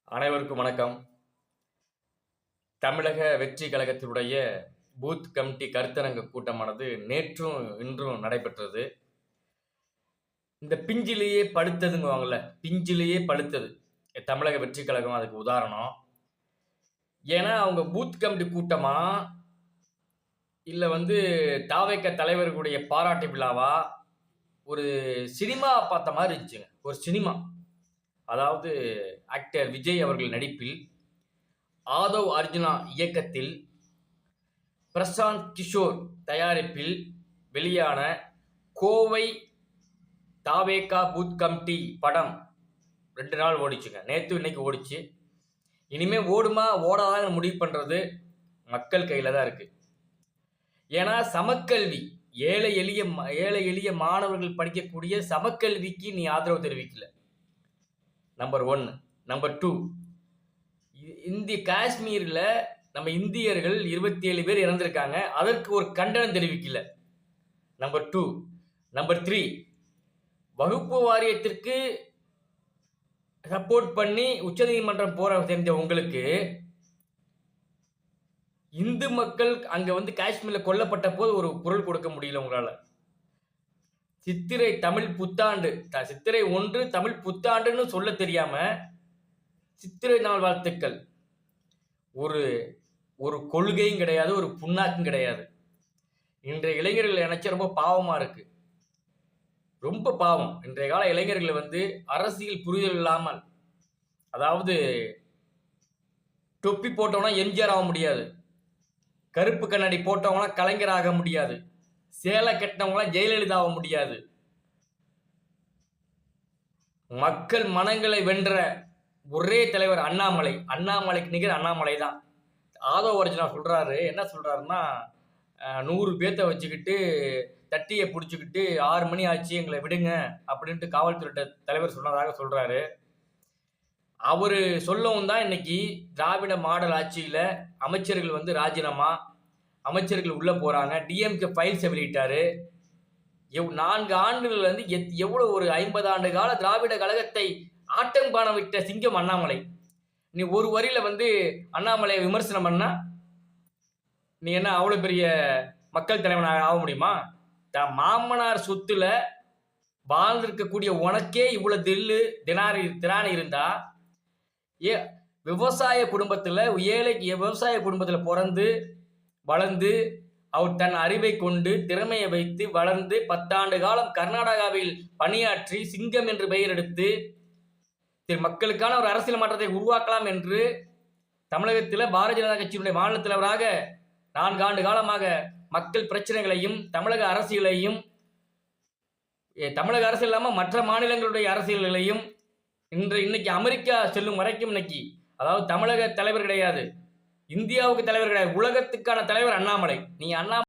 அனைவருக்கும் வணக்கம். தமிழக வெற்றி கழகத்தினுடைய பூத் கமிட்டி கருத்தரங்க கூட்டமானது நேற்றும் இன்றும் நடைபெற்றது. இந்த பிஞ்சிலேயே படுத்ததுங்குவாங்கல்ல, பிஞ்சிலேயே படுத்தது தமிழக வெற்றி கழகம் அதுக்கு உதாரணம். ஏன்னா அவங்க பூத் கமிட்டி கூட்டமா இல்லை தாவேக தலைவர்களுடைய பாராட்டு விழாவா ஒரு சினிமா பார்த்த மாதிரி இருந்துச்சுங்க. ஒரு சினிமா, அதாவது ஆக்டர் விஜய் அவர்கள் நடிப்பில், ஆதவ் அர்ஜுனா இயக்கத்தில், பிரசாந்த் கிஷோர் தயாரிப்பில் வெளியான கோவை தாவேகா பூத் கமிட்டி படம் 2 நாள் ஓடிச்சுங்க. நேற்று இன்னைக்கு ஓடிச்சு. இனிமே ஓடுமா ஓடாத முடிவு பண்றது மக்கள் கையில தான் இருக்கு. ஏன்னா சமக்கல்வி, ஏழை எளிய மாணவர்கள் படிக்கக்கூடிய சமக்கல்விக்கு நீ ஆதரவு தெரிவிக்கல. நம்பர் 1. நம்பர் 2, இந்திய காஷ்மீர்ல நம்ம இந்தியர்கள் 27 பேர் இறந்திருக்காங்க, அதற்கு ஒரு கண்டனம் தெரிவிக்கல. நம்பர் 2. நம்பர் 3, வகுப்பு வாரியத்திற்கு சப்போர்ட் பண்ணி உச்சநீதிமன்றம் போற தெரிஞ்ச உங்களுக்கு, இந்து மக்கள் அங்க காஷ்மீர்ல கொல்லப்பட்ட போது ஒரு குரல் கொடுக்க முடியல உங்களால. சித்திரை தமிழ் புத்தாண்டு, சித்திரை 1 தமிழ் புத்தாண்டுன்னு சொல்ல தெரியாம சித்திரை நாள் வாழ்த்துக்கள். ஒரு கொள்கையும் கிடையாது, ஒரு புண்ணாக்கும் கிடையாது. இன்றைய இளைஞர்கள் நினைச்ச ரொம்ப பாவமா இருக்கு, ரொம்ப பாவம். இன்றைய கால இளைஞர்கள் அரசியல் புரிதல் இல்லாமல், அதாவது தொப்பி போட்டவனா எம்ஜிஆர் ஆக முடியாது, கருப்பு கண்ணாடி போட்டவங்களா கலைஞர் ஆக முடியாது, சேலை கட்டினவங்களாம் ஜெயலலிதா ஆக முடியாது. மக்கள் மனங்களை வென்ற ஒரே தலைவர் அண்ணாமலை. அண்ணாமலைக்கு நிகர் அண்ணாமலை தான். ஆதவ் அர்ஜுனா சொல்றாரு, என்ன சொல்றாருன்னா, 100 பேர்த்த வச்சுக்கிட்டு தட்டியை பிடிச்சிக்கிட்டு 6 மணி ஆச்சு எங்களை விடுங்க அப்படின்ட்டு காவல்துறை தலைவர் சொன்னதாக சொல்றாரு. அவரு சொல்லவும் தான் இன்னைக்கு திராவிட மாடல் ஆட்சியில அமைச்சர்கள் ராஜினாமா, அமைச்சர்கள் உள்ள போறாங்க. டிஎம்கே ஃபைல்ஸை வெளியிட்டாரு. 4 ஆண்டுகள் எவ்வளவு ஒரு 50 ஆண்டு கால திராவிட கழகத்தை ஆட்டம் காண விட்ட சிங்கம் அண்ணாமலை. நீ ஒரு வரியில அண்ணாமலையை விமர்சனம் பண்ணா நீ என்ன அவ்வளவு பெரிய மக்கள் தலைவனாக ஆக முடியுமா? மாமனார் சொத்துல வாழ்ந்திருக்கக்கூடிய உனக்கே இவ்வளவு திராணி இருந்தா, விவசாய குடும்பத்துல, ஏழை விவசாய குடும்பத்துல பிறந்து வளர்ந்து அவர் தன் அறிவை கொண்டு திறமையை வைத்து வளர்ந்து 10 ஆண்டு காலம் கர்நாடகாவில் பணியாற்றி சிங்கம் என்று பெயர் எடுத்து மக்களுக்கான ஒரு அரசியல் மாற்றத்தை உருவாக்கலாம் என்று தமிழகத்தில் பாரதிய ஜனதா கட்சியினுடைய மாநில தலைவராக 4 ஆண்டு காலமாக மக்கள் பிரச்சனைகளையும் தமிழக அரசியலையும், தமிழக அரசியல் இல்லாமல் மற்ற மாநிலங்களுடைய அரசியல்களையும், இன்னைக்கு அமெரிக்கா செல்லும் வரைக்கும் இன்னைக்கு, அதாவது தமிழக தலைவர் கிடையாது, இந்தியாவுக்கு தலைவர் கிடையாது, உலகத்துக்கான தலைவர் அண்ணாமலை. நீ